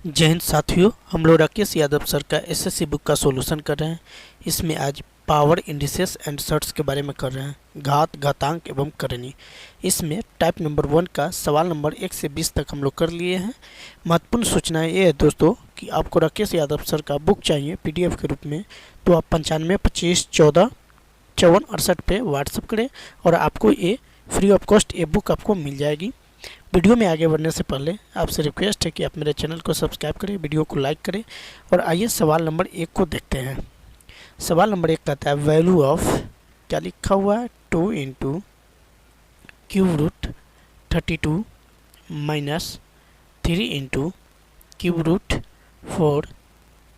जय हिंद साथियों, हम लोग राकेश यादव सर का एसएससी बुक का सॉल्यूशन कर रहे हैं। इसमें आज पावर इंडिसेस एंड सर्ट्स के बारे में कर रहे हैं, घात, घातांक एवं करनी। इसमें टाइप नंबर 1 का सवाल नंबर 1 से 20 तक हम लोग कर लिए हैं। महत्वपूर्ण सूचनाएं ये है दोस्तों कि आपको राकेश यादव सर का बुक चाहिए पीडीएफ के रूप में, तो आप 95 25 14 54 68 पे व्हाट्सअप करें और आपको ये फ्री ऑफ कॉस्ट ये बुक आपको मिल जाएगी। वीडियो में आगे बढ़ने से पहले आपसे रिक्वेस्ट है कि आप मेरे चैनल को सब्सक्राइब करें, वीडियो को लाइक करें। और आइए सवाल नंबर 1 को देखते हैं। सवाल नंबर 1 कहता है वैल्यू ऑफ, क्या लिखा हुआ है, 2 into cube root 32 minus 3 into cube root 4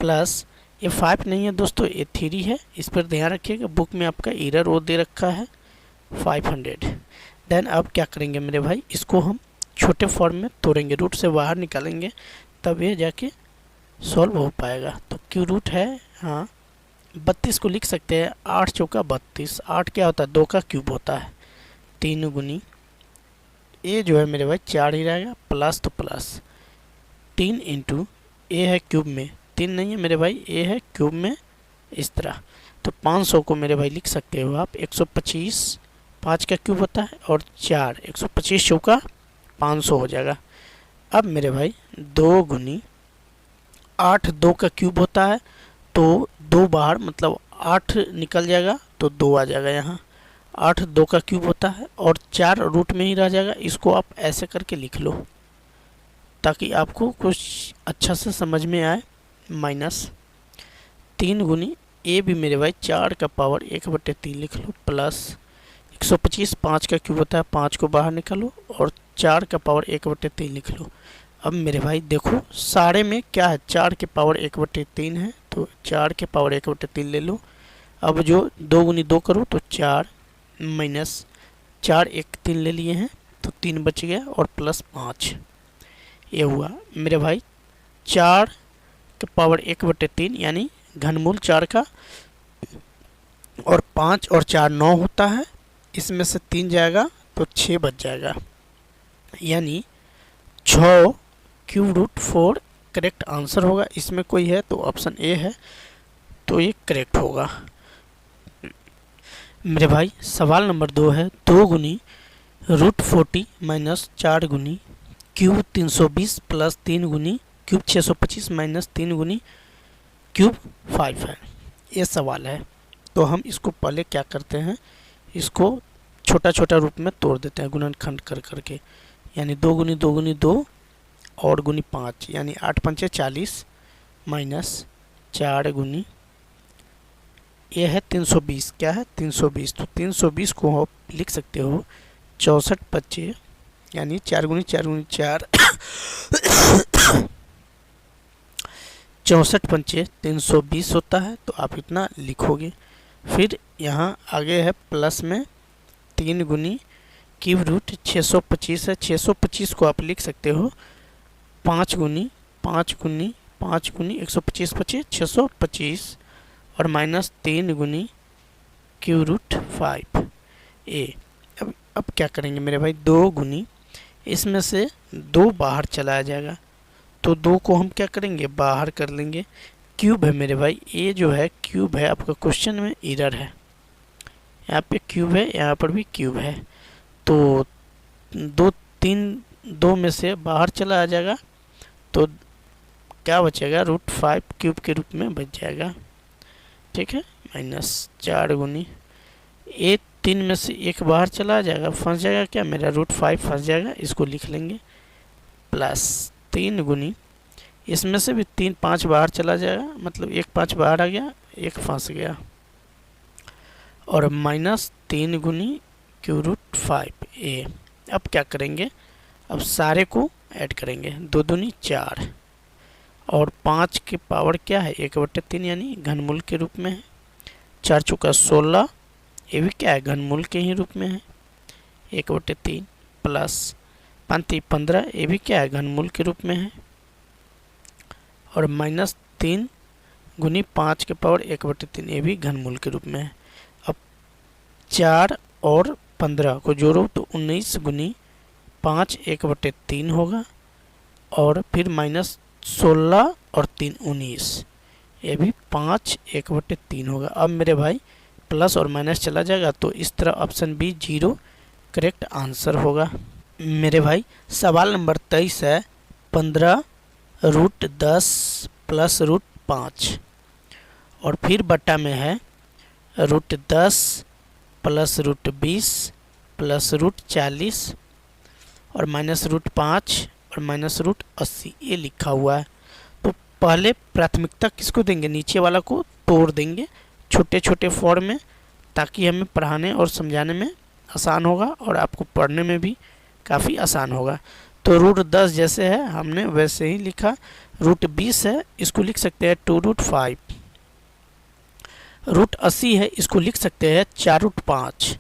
plus, ये 5 नहीं है दोस्तों, ये 3 है। इस पर ध्यान रखिएगा, बुक में आपका एरर वो दे रखा है 500। देन अब क्या करेंगे मेरे भाई, इसको हम छोटे फॉर्म में तोड़ेंगे, रूट से बाहर निकालेंगे, तब ये जाके सॉल्व हो पाएगा। तो क्यू रूट है, हाँ 32 को लिख सकते हैं 8 चौका 32। 8 क्या होता है, 2 का क्यूब होता है, 3 गुनी ये जो है मेरे भाई 4 ही रहेगा, प्लस तो प्लस 3 इंटू ए है क्यूब में, 3 नहीं है मेरे भाई, ए है क्यूब में इस तरह। तो 500 को मेरे भाई लिख सकते हो आप 125, 5 का क्यूब होता है और 4, 125 चौका 500 हो जाएगा। अब मेरे भाई 2 गुनी 8, 2 का क्यूब होता है, तो 2 बाहर मतलब 8 निकल जाएगा तो 2 आ जाएगा यहाँ। 8 2 का क्यूब होता है और 4 रूट में ही रह जाएगा। इसको आप ऐसे करके लिख लो ताकि आपको कुछ अच्छा से समझ में आए। माइनस 3 गुनी ए भी मेरे भाई 4 का पावर 1/3 लिख लो, प्लस 125, 5 का क्यूब होता है, 5 को बाहर निकालो और 4 का पावर 1/3 लिख लो। अब मेरे भाई देखो सारे में क्या है, 4 के पावर 1/3 है, तो 4 के पावर 1/3 ले लो। अब जो 2 गुनी 2 करो तो 4 माइनस 4 1 3 ले लिए हैं तो 3 बच गया और प्लस 5, ये हुआ मेरे भाई 4 के पावर 1/3 यानी घनमूल 4 का, और 5 और 4 9 होता है, इसमें से 3 जाएगा तो 6 बच जाएगा, यानी 6 क्यूब रूट 4 करेक्ट आंसर होगा। इसमें कोई है तो ऑप्शन ए है, तो ये करेक्ट होगा मेरे भाई। सवाल नंबर 2 है 2 गुनी रूट 40 माइनस 4 गुनी क्यूब 320 प्लस 3 गुनी क्यूब 625 माइनस 3 गुनी क्यूब 5 है, ये सवाल है। तो हम इसको पहले क्या करते हैं, इसको छोटा छोटा रूप में तोड़ देते हैं गुणनखंड कर करके, यानी 2 गुनी 2 गुनी 2 और गुनी 5, यानी 8 पंचे 40 माइनस 4 गुनी ये है 320, क्या है 320, तो 320 को आप लिख सकते हो 64 बच्चे, यानी 4 गुनी 4 गुनी 4 64 पंचे 320 होता है, तो आप इतना लिखोगे। फिर यहाँ आगे है प्लस में 3 गुनी क्यूब रूट 625 है, 625 को आप लिख सकते हो 5 गुनी 5 गुनी 5 गुनी 125 25 625 और माइनस 3 गुनी क्यूब रूट 5 ए। अब क्या करेंगे मेरे भाई, 2 गुनी, इसमें से 2 बाहर चला जाएगा, तो 2 को हम क्या करेंगे, बाहर कर लेंगे। क्यूब है मेरे भाई, ये जो है क्यूब है, आपका क्वेश्चन में एरर है, यहाँ पे क्यूब है, यहाँ पर भी क्यूब है, तो 2 3 2 में से बाहर चला आ जाएगा, तो क्या बचेगा, रूट 5 क्यूब के रूप में बच जाएगा, ठीक है। माइनस 4 गुनी ए 3 में से 1 बाहर चला जाएगा, फंस जाएगा क्या मेरा, रूट 5 फंस जाएगा, इसको लिख लेंगे, प्लस 3 गुनी, इसमें से भी 3 5 बाहर चला जाएगा, मतलब 1 5 बाहर आ गया, 1 फंस गया, और माइनस 3 गुनी क्यूब रूट 5 ए। अब क्या करेंगे, अब सारे को ऐड करेंगे, 2 दूनी 4 और 5 के पावर क्या है 1/3, यानी घनमूल के रूप में है। 4 चौका 16, ये भी क्या है घनमूल के ही रूप में है 1/3, प्लस 5 15, ये भी क्या है घनमूल के रूप में है, और माइनस 3 गुनी 5 के पावर 1/3, ये भी घनमूल के रूप में है। अब 4 और 15 को जोड़ो तो 19 गुनी 5 1/3 होगा, और फिर माइनस 16 और 3 19, ये भी 5 1/3 होगा। अब मेरे भाई प्लस और माइनस चला जाएगा तो इस तरह ऑप्शन बी 0 करेक्ट आंसर होगा। मेरे भाई सवाल नंबर 23 है 15√10 प्लस √5 और फिर बट्टा में है √10 प्लस √20 प्लस √40 और माइनस √5 और माइनस √80 ये लिखा हुआ है। तो पहले प्राथमिकता किसको देंगे, नीचे वाला को तोड़ देंगे छोटे छोटे फॉर्म में, ताकि हमें पढ़ाने और समझाने में आसान होगा और आपको पढ़ने में भी काफ़ी आसान होगा। तो √10 जैसे है हमने वैसे ही लिखा। √20 है इसको लिख सकते हैं 2√5। √80 है इसको लिख सकते हैं 4√5।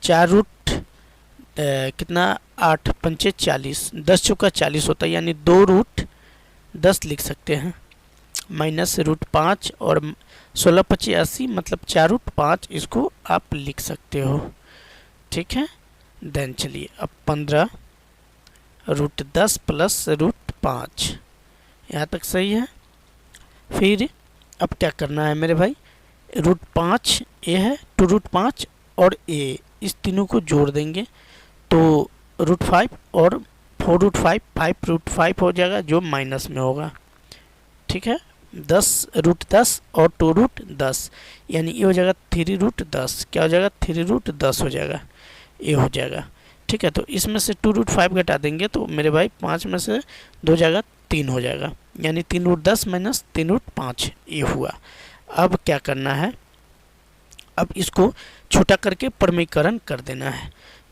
4 कितना 8 पंचे 40, 10 चौका 40 होता है, यानी 2√10 लिख सकते हैं। माइनस √5 और 16 25 80 मतलब 4√5 इसको आप लिख सकते हो। ठीक है, देन चलिए अब 15√10 प्लस √5 यहाँ तक सही है। फिर अब क्या करना है मेरे भाई, √5 ए है, 2√5 और ए इस तीनों को जोड़ देंगे तो √5 और 4√5 5√5 हो जाएगा जो माइनस में होगा। ठीक है, 10√10 और 2√10 यानी ये हो जाएगा 3√10। क्या हो जाएगा, 3√10 हो जाएगा, ये हो जाएगा। ठीक है, तो इसमें से 2√5 घटा देंगे तो मेरे भाई 5 में से 2 जाएगा 3 हो जाएगा, यानी 3√10 माइनस 3√5 ये हुआ। अब क्या करना है, अब इसको छोटा करके प्रमीकरण कर देना है।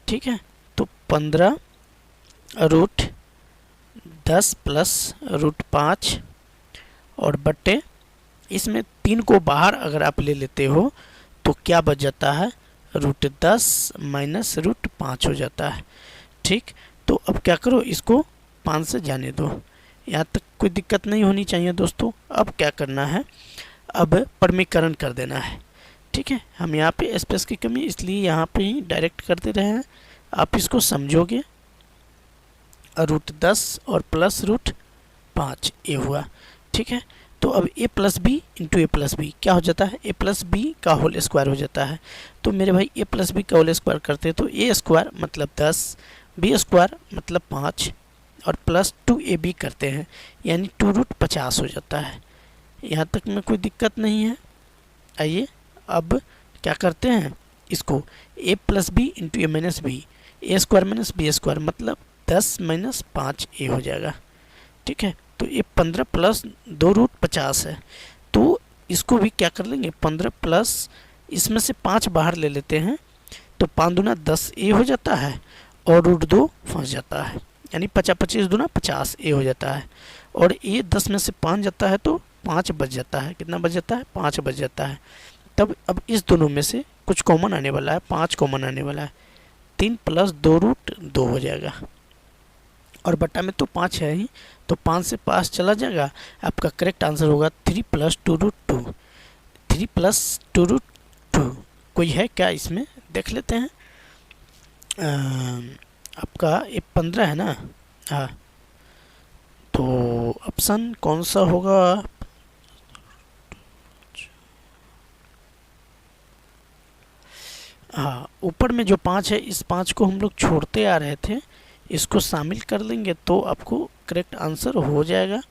ठीक है, तो 15√10 प्लस √5 और बट्टे इसमें 3 को बाहर अगर आप ले लेते हो तो क्या बच जाता है, √10 माइनस √5 हो जाता है। ठीक, तो अब क्या करो, इसको 5 से जाने दो, यहाँ तक कोई दिक्कत नहीं होनी चाहिए दोस्तों। अब क्या करना है, अब प्रमीकरण कर देना है। ठीक है, हम यहाँ पे स्पेस की कमी इसलिए यहाँ पे ही डायरेक्ट कर दे रहे हैं, आप इसको समझोगे। √10 और प्लस √5 ये हुआ। ठीक है, तो अब a plus b into a plus b क्या हो जाता है, a प्लस बी का होल स्क्वायर हो जाता है। तो मेरे भाई a प्लस बी का होल स्क्वायर करते हैं तो a स्क्वायर मतलब 10, b स्क्वायर मतलब 5 और प्लस 2ab करते हैं यानी 2√50 हो जाता है। यहाँ तक में कोई दिक्कत नहीं है। आइए अब क्या करते हैं, इसको a plus b into a minus b, a square minus b square मतलब 10 माइनस 5a हो जाएगा। ठीक है, तो ये 15 प्लस 2√50 है, तो इसको भी क्या कर लेंगे, 15 प्लस इसमें से 5 बाहर ले लेते हैं तो 5 दूना 10a हो जाता है और √2 फंस जाता है, यानी 50 25 दूना 50a हो जाता है और ये 10 में से 5 जाता है तो 5 बच जाता है। कितना बच जाता है, 5 बच जाता है। तब अब इस दोनों में से कुछ कॉमन आने वाला है, 5 कॉमन आने वाला है, 3 प्लस 2√2 हो जाएगा और बट्टा में तो 5 है ही, तो 5 से 5 चला जाएगा। आपका करेक्ट आंसर होगा 3 प्लस 2√2। 3 प्लस 2√2 कोई है क्या इसमें, देख लेते हैं। आपका ये 15 है ना, हाँ, तो ऑप्शन कौन सा होगा, हाँ, ऊपर में जो 5 है इस 5 को हम लोग छोड़ते आ रहे थे, इसको शामिल कर लेंगे तो आपको करेक्ट आंसर हो जाएगा,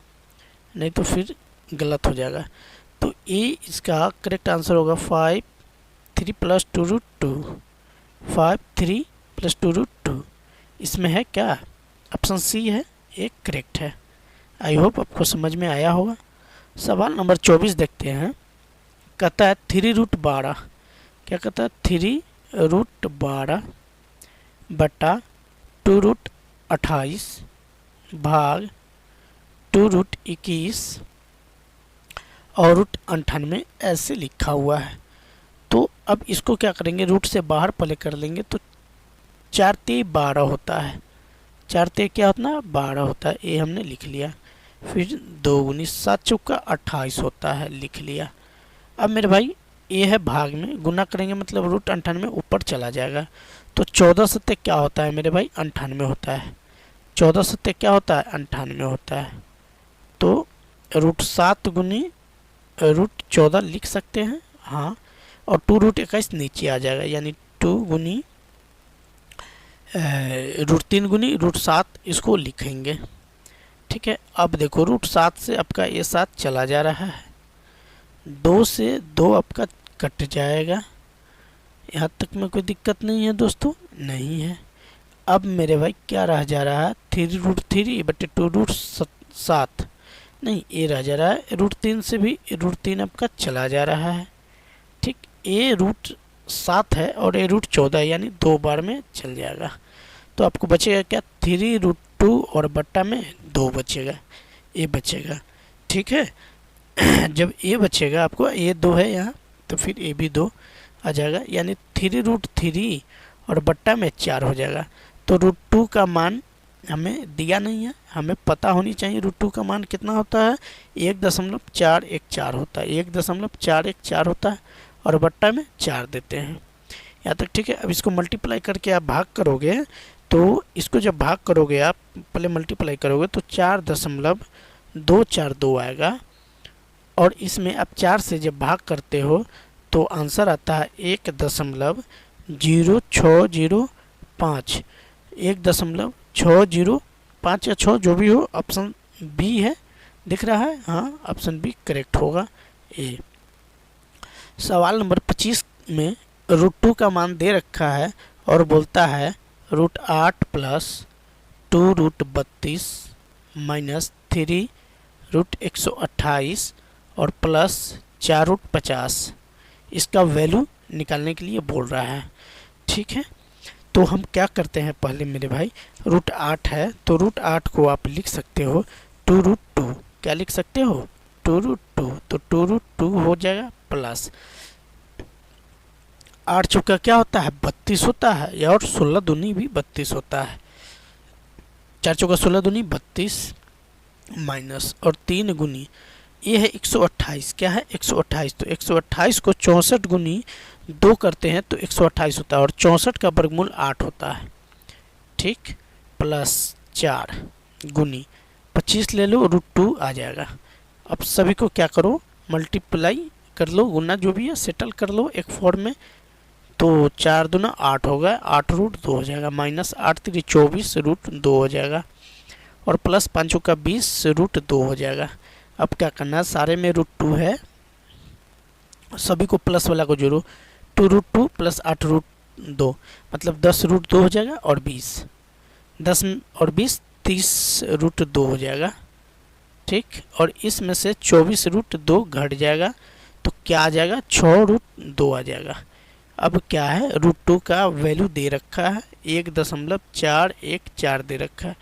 नहीं तो फिर गलत हो जाएगा। तो ए इसका करेक्ट आंसर होगा 5 3 प्लस 2√2, 5 3 प्लस 2√2। इसमें है क्या, ऑप्शन सी है, एक करेक्ट है। आई होप आपको समझ में आया होगा। सवाल नंबर 24 देखते हैं। कहता है 3√12, क्या कहता है 3√12 बटा 2√28 भाग 2√21 और √98 ऐसे लिखा हुआ है। तो अब इसको क्या करेंगे, रूट से बाहर पहले कर लेंगे तो 4 × 12 होता है, 4 × क्या होता है 12 होता है, ये हमने लिख लिया। फिर 2 × 7 चौका 28 होता है, लिख लिया। अब मेरे भाई ये है भाग में, गुना करेंगे मतलब √98 ऊपर चला जाएगा। तो 14 सत्ते क्या होता है मेरे भाई 98 होता है, 14 सत्ते क्या होता है 98 होता है। रूट 7 गुनी रूट 14 लिख सकते हैं, हाँ, और 2 रूट 21 नीचे आ जाएगा, यानी 2 गुनी रूट 3 गुनी रूट 7 इसको लिखेंगे। ठीक है, अब देखो रूट 7 से आपका ये 7 चला जा रहा है, 2 से 2 आपका कट जाएगा। यहाँ तक में कोई दिक्कत नहीं है दोस्तों, नहीं है। अब मेरे भाई क्या रह जा रहा है, 3 रूट 3 बटे 2 रूट 7, नहीं ये रह जा रहा है, रूट 3 से भी रूट 3 आपका चला जा रहा है। ठीक, ये रूट 7 है और ये रूट 14 है, यानी 2 बार में चल जाएगा। तो आपको बचेगा क्या, 3 रूट 2 और बट्टा में 2 बचेगा, ये बचेगा। ठीक है, जब ये बचेगा आपको, ये 2 है यहाँ, तो फिर ये भी 2 आ जाएगा, यानी 3 रूट 3 और बट्टा में 4 हो जाएगा। तो रूट 2 का मान हमें दिया नहीं है, हमें पता होनी चाहिए रूट 2 का मान कितना होता है, 1.414 होता है, 1.414 होता है, और बट्टा में 4 देते हैं यहाँ तक। ठीक है, अब इसको मल्टीप्लाई करके आप भाग करोगे, तो इसको जब भाग करोगे आप, पहले मल्टीप्लाई करोगे तो 4.242 आएगा, और इसमें आप 4 से जब भाग करते हो तो आंसर आता है 1.0605, 1.605 या 6 जो भी हो, ऑप्शन बी है, दिख रहा है, हाँ ऑप्शन बी करेक्ट होगा। ए सवाल नंबर 25 में रूट 2 का मान दे रखा है और बोलता है root 8 plus 2 root 32 minus 3 root 128 और प्लस 4 रूट 50, इसका वैल्यू निकालने के लिए बोल रहा है। ठीक है, तो हम क्या करते हैं, पहले मेरे भाई रूट 8 है तो रूट 8 को आप लिख सकते हो 2 रूट 2, क्या लिख सकते हो 2 रूट 2, तो 2 रूट 2 हो जाएगा, प्लस 8 चौका क्या होता है 32 होता है, और 16 दूनी भी 32 होता है, 4 चौका 16 दूनी 32 माइनस और 3 गुनी ये है 128, क्या है 128, तो 128 को 64 गुनी 2 करते हैं तो 128 होता है, और 64 का वर्गमूल 8 होता है। ठीक, प्लस 4 गुनी 25 ले लो, रूट 2 आ जाएगा। अब सभी को क्या करो, मल्टीप्लाई कर लो, गुना जो भी है सेटल कर लो एक फॉर्म में, तो 4 दूना 8 होगा, 8 रूट 2 हो जाएगा, माइनस 8 3 24 रूट 2 हो जाएगा, और प्लस 5 का 20 रूट 2 हो जाएगा। अब क्या करना है, सारे में रूट 2 है, सभी को प्लस वाला को जोड़ो, 2 रूट 2 प्लस 8 रूट 2 मतलब 10 रूट 2 हो जाएगा, और 20 10 और 20 30 रूट 2 हो जाएगा। ठीक, और इसमें से 24 रूट 2 घट जाएगा, तो क्या आ जाएगा 6 रूट 2 आ जाएगा। अब क्या है, रूट 2 का वैल्यू दे रखा है 1.414 दे रखा है,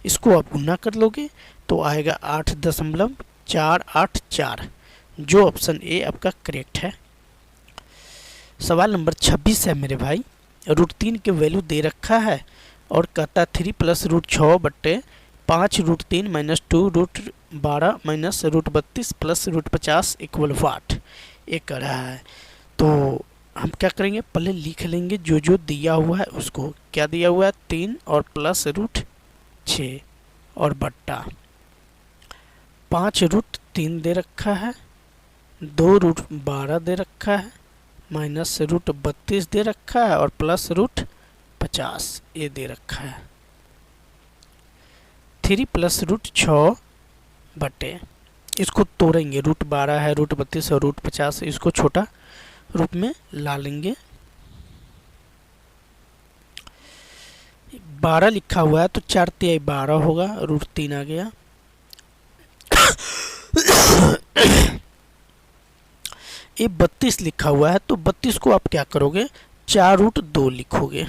इसको आप गुना कर लोगे तो आएगा 8.484, जो ऑप्शन ए आपका करेक्ट है। सवाल नंबर 26 है मेरे भाई, रूट 3 के वैल्यू दे रखा है और कहता 3 प्लस रूट 6 बट्टे 5 root 3 minus 2 root 12 minus root 32 plus root 50 equal what, ये कर रहा है। तो हम क्या करेंगे, पहले लिख लेंगे जो जो दिया हुआ है उसको, क्या दिया हुआ है 3 और प्लस रूट 6 और बट्टा 5 रूट 3 दे रखा है, 2 रूट 12 दे रखा है, माइनस रूट 32 दे रखा है, और प्लस रूट 50 ये दे रखा है। 3 प्लस रूट 6 बटे, इसको तोड़ेंगे, रूट 12 है, रूट 32 और रूट 50, इसको छोटा रूप में ला लेंगे। 12 लिखा हुआ है तो 4 तिहाई 12 होगा, रूट 3 आ गया। ये 32 लिखा हुआ है तो 32 को आप क्या करोगे 4 रूट 2 लिखोगे।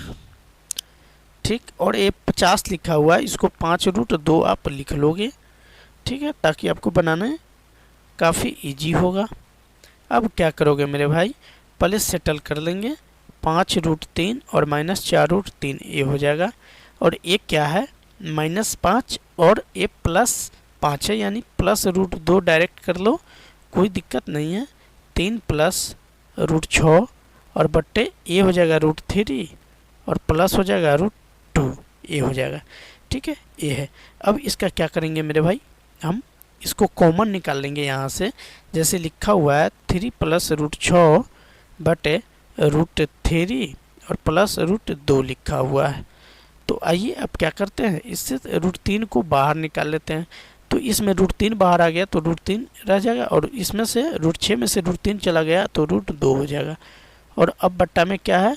ठीक, और ये 50 लिखा हुआ है, इसको 5 रूट 2 आप लिख लोगे। ठीक है, ताकि आपको बनाना काफ़ी इजी होगा। अब क्या करोगे मेरे भाई, पहले सेटल कर लेंगे, 5 रूट 3 और माइनस 4 रूट 3 ये हो जाएगा, और ये क्या है -5 और ये प्लस 5 है, यानी प्लस रूट 2 डायरेक्ट कर लो, कोई दिक्कत नहीं है। 3 प्लस रूट 6 और बट्टे ये हो जाएगा रूट 3 और प्लस हो जाएगा रूट 2 ये हो जाएगा। ठीक है, ये है। अब इसका क्या करेंगे मेरे भाई, हम इसको कॉमन निकाल लेंगे यहाँ से। जैसे लिखा हुआ है 3 प्लस रूट 6 बटे रूट 3 और प्लस रूट 2 लिखा हुआ है। तो आइए अब क्या करते हैं, इससे रूट 3 को बाहर निकाल लेते हैं। तो इसमें रूट 3 बाहर आ गया तो रूट 3 रह जाएगा, और इसमें से रूट 6 में से रूट 3 चला गया तो रूट 2 हो जाएगा। और अब बट्टा में क्या है,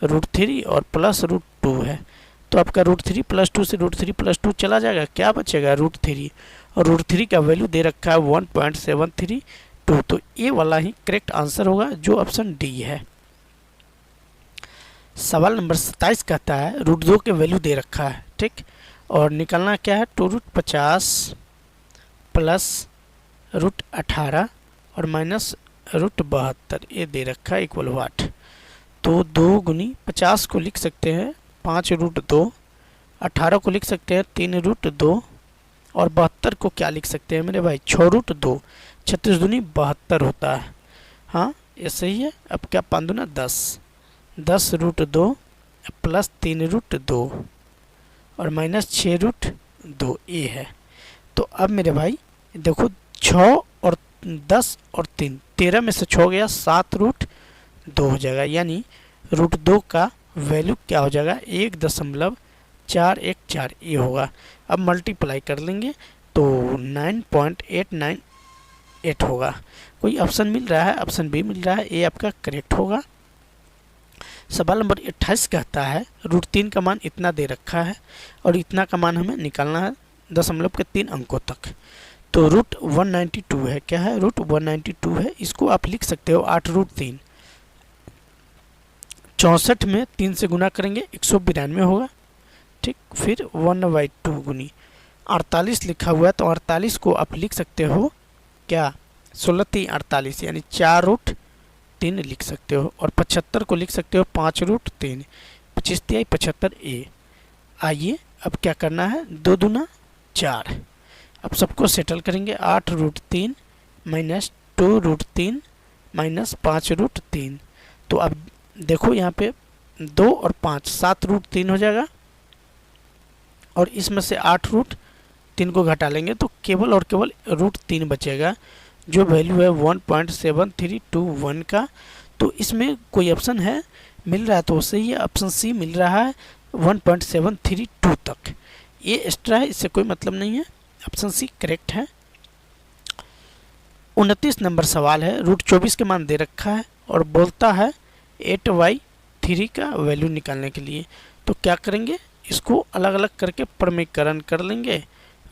रूट 3 और प्लस रूट 2 है। तो आपका रूट 3 प्लस 2 से रूट 3 प्लस 2 चला जाएगा, क्या बचेगा रूट 3, और रूट 3 का वैल्यू दे रखा है 1.732। तो ये वाला ही करेक्ट आंसर होगा जो ऑप्शन डी है। सवाल नंबर 27 कहता है रूट 2 के वैल्यू दे रखा है, ठीक, और निकालना क्या है, 2 रूट 50 प्लस रूट 18 और माइनस रूट 72 ये दे रखा है इक्वल 8। तो 2 गुनी 50 को लिख सकते हैं 5 रूट 2, 18 को लिख सकते हैं 3 रूट 2 और 72 को क्या लिख सकते हैं मेरे भाई, 6 रूट 2। 36 दूनी 72 होता है। हाँ ये सही है। अब क्या 5 दूना 10 रूट 2 प्लस 3 रूट 2 और माइनस 6 रूट 2 ये है। तो अब मेरे भाई देखो 6 और 10 और 3, 13 में से 6 गया 7 रूट 2 हो जाएगा, यानी रूट 2 का वैल्यू क्या हो जाएगा 1.414 ये होगा। अब मल्टीप्लाई कर लेंगे तो 9.898 होगा। कोई ऑप्शन मिल रहा है, ऑप्शन बी मिल रहा है, ये आपका करेक्ट होगा। सवाल नंबर 28 कहता है रूट 3 का मान इतना दे रखा है और इतना का मान हमें निकालना है दशमलव के 3 अंकों तक। तो रूट 192 है, क्या है रूट 192 है। इसको आप लिख सकते हो 8 रूट 3। 64 में 3 से गुना करेंगे 192 होगा, ठीक। फिर 1/2 गुनी 48 लिखा हुआ है, तो 48 को आप लिख सकते हो क्या 16 3 48, यानी 4 रूट 3 लिख सकते हो। और 75 को लिख सकते हो 5 रूट 3, 25 3 75 ए। आइए अब क्या करना है, 2 दूना 4। अब सबको सेटल करेंगे, 8 root 3 minus 2 root 3 minus 5 root 3। तो अब देखो यहाँ पे 2 और 5 7 रूट 3 हो जाएगा, और इसमें से 8 रूट 3 को घटा लेंगे तो केवल और केवल रूट 3 बचेगा, जो वैल्यू है 1.7321 का। तो इसमें कोई ऑप्शन है मिल रहा है तो सही है, ऑप्शन सी मिल रहा है 1.732 तक। ये एक्स्ट्रा है, इससे कोई मतलब नहीं है, ऑप्शन सी करेक्ट है। 29 नंबर सवाल है रूट 24 के मान दे रखा है और बोलता है 8/3 का वैल्यू निकालने के लिए। तो क्या करेंगे, इसको अलग अलग करके प्रमीकरण कर लेंगे।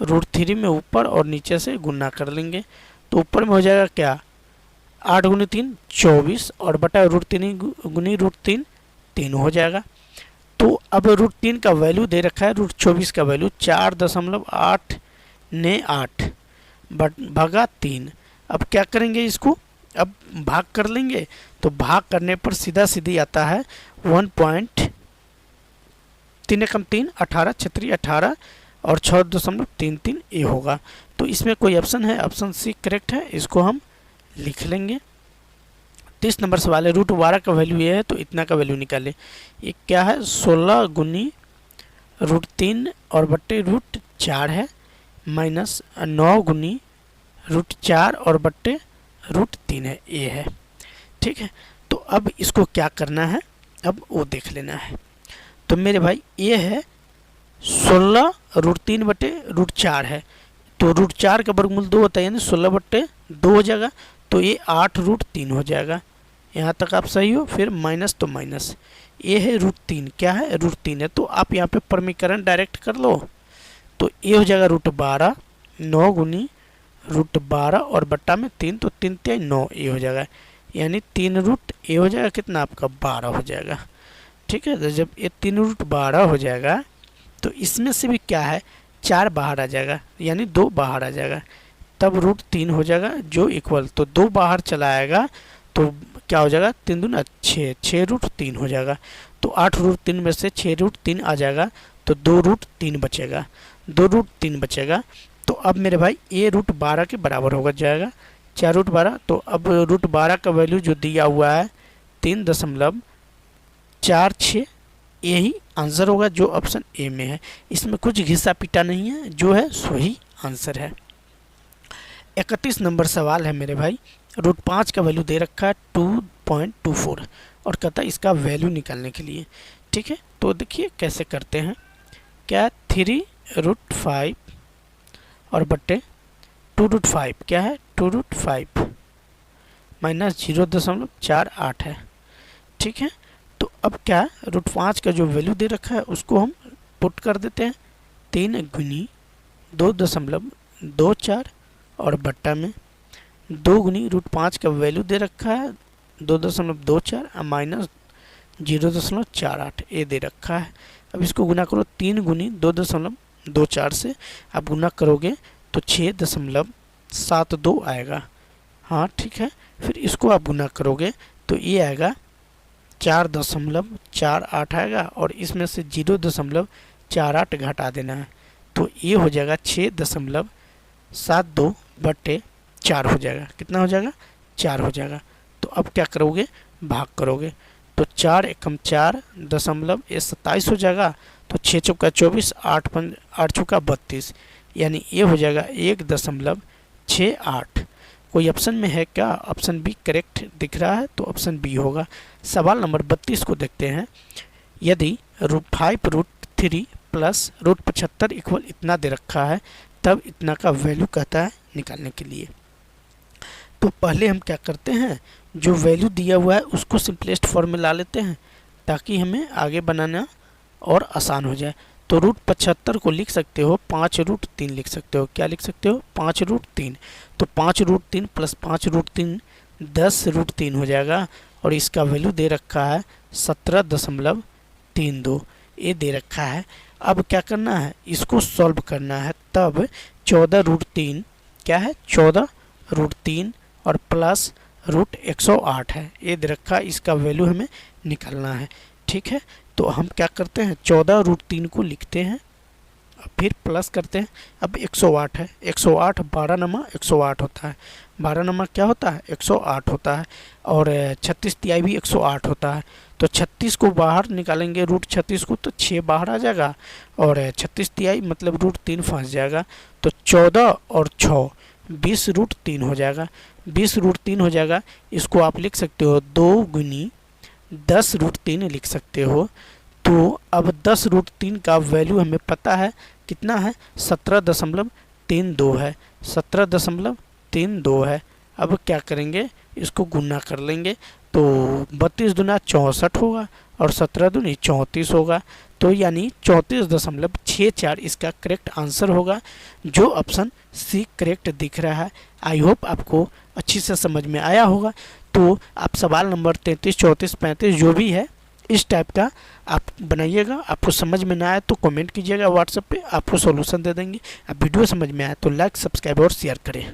रूट 3 में ऊपर और नीचे से गुना कर लेंगे, तो ऊपर में हो जाएगा क्या 8 गुनी 3 24 और बटा रूट 3 गुनी रूट 3 3 हो जाएगा। तो अब रूट 3 का वैल्यू दे रखा है, रूट 24 का वैल्यू 4.8 भागा 3। अब क्या करेंगे, इसको अब भाग कर लेंगे, तो भाग करने पर सीधा सीधी आता है 1.3 एकम 3 18 छत्री 18 और 6.33 ये होगा। तो इसमें कोई ऑप्शन है, ऑप्शन सी करेक्ट है, इसको हम लिख लेंगे। 30 नंबर सवाल है रूट 12 का वैल्यू ये है तो इतना का वैल्यू निकालें। ये क्या है 16 गुनी रूट 3 और बट्टे रूट 4 है, माइनस 9 गुनी रूट 4 और बट्टे रूट 3 है, ये है, ठीक है। तो अब इसको क्या करना है, अब वो देख लेना है। तो मेरे भाई ये है 16 रूट 3 बटे रूट 4 है, तो रूट 4 का वर्गमूल 2 होता है, यानी 16 बट्टे 2 हो जाएगा। तो ये 8 रूट 3 हो जाएगा। यहाँ तक आप सही हो। फिर माइनस तो माइनस, ये है रूट 3, क्या है रूट 3 है, तो आप यहाँ पे प्रमीकरण डायरेक्ट कर लो। तो ये हो जाएगा रूट 12, 9 गुनी रूट 12 और बट्टा में 3, तो 3 3 9 ये हो जाएगा, यानी 3 रूट ये हो जाएगा कितना आपका 12 हो जाएगा, ठीक है। तो जब ये 3 रूट 12 हो जाएगा तो इसमें से भी क्या है 4 बाहर आ जाएगा, यानी 2 बाहर आ जाएगा, तब रूट 3 हो जाएगा जो इक्वल, तो 2 बाहर चला आएगा तो क्या हो जाएगा 3 दूना 6, 6 रूट 3 हो जाएगा। तो 8 रूट 3 में से 6 रूट 3 आ जाएगा, तो 2 रूट 3 बचेगा, 2 रूट 3 बचेगा। तो अब मेरे भाई ये रूट 12 के बराबर होगा जाएगा 4 रूट 12। तो अब रूट 12 का वैल्यू जो दिया हुआ है 3.46, यही आंसर होगा जो ऑप्शन ए में है। इसमें कुछ घिसा पिटा नहीं है, जो है सही आंसर है। 31 नंबर सवाल है मेरे भाई। √5 का वैल्यू दे रखा है 2.24 और कहता है इसका वैल्यू निकालने के लिए। ठीक है, तो देखिए कैसे करते हैं। क्या 3√5 और बट्टे 2√5 क्या है 2√5 माइनस 0.48 है। ठीक है, तो अब क्या √5 का जो वैल्यू दे रखा है उसको हम पुट कर देते हैं 3 गुनी 2.24 और बट्टा में 2 गुनी √5 का वैल्यू दे रखा है 2.24 माइनस 0.48 ये दे रखा है। अब इसको गुना करो 3 गुनी 2.24 से, आप गुना करोगे तो 6.72 आएगा। हाँ ठीक है, फिर इसको आप गुना करोगे तो ये आएगा 4.48 आएगा और इसमें से 0.48 घटा देना है तो ये हो जाएगा 6.72 बट्टे 4 हो जाएगा। कितना हो जाएगा 4 हो जाएगा। तो अब क्या करोगे भाग करोगे तो 4 एकम 4 दशमलव ये 27 हो जाएगा। तो 6 चौका 24 8 चौका 32 यानी ये हो जाएगा 1.68। कोई ऑप्शन में है क्या? ऑप्शन बी करेक्ट दिख रहा है तो ऑप्शन बी होगा। सवाल नंबर 32 को देखते हैं। यदि √5√3 प्लस √75 इक्वल इतना दे रखा है तब इतना का वैल्यू कहता है निकालने के लिए। तो पहले हम क्या करते हैं, जो वैल्यू दिया हुआ है उसको सिंपलेस्ट फॉर्म में ला लेते हैं ताकि हमें आगे बनाना और आसान हो जाए। तो √75 को लिख सकते हो 5√3 लिख सकते हो। क्या लिख सकते हो 5√3। तो 5√3 प्लस 5√3 10√3 हो जाएगा और इसका वैल्यू दे रखा है 17.32 ये दे रखा है। अब क्या करना है, इसको सॉल्व करना है। तब 14√3 क्या है 14√3 और प्लस √108 है ये दे रखा है, इसका वैल्यू हमें निकालना है। ठीक है, तो हम क्या करते हैं 14√3 को लिखते हैं फिर प्लस करते हैं। अब 108 है, 108 12 नमा 108 होता है, 12 नमा क्या होता है 108 होता है और 36 तिहाई भी 108 होता है। तो 36 को बाहर निकालेंगे √36 को तो 6 बाहर आ जाएगा और 36 तिहाई मतलब √3 फंस जाएगा। तो 14 और 6 20√3 हो जाएगा, 20√3 हो जाएगा। इसको आप लिख सकते हो 2 गुनी 10√3 लिख सकते हो। तो अब 10√3 का वैल्यू हमें पता है कितना है 17.32 है, 17.32 है। अब क्या करेंगे इसको गुना कर लेंगे तो 32 दूना 64 होगा और 17 दूनी 34 होगा। तो यानी 34.64 इसका करेक्ट आंसर होगा, जो ऑप्शन सी करेक्ट दिख रहा है। आई होप आपको अच्छी से समझ में आया होगा। तो आप सवाल नंबर 33 34 35 जो भी है इस टाइप का आप बनाइएगा। आपको समझ में ना आए तो कमेंट कीजिएगा व्हाट्सएप पे, आपको सॉल्यूशन दे देंगे। आप वीडियो समझ में आए तो लाइक सब्सक्राइब और शेयर करें।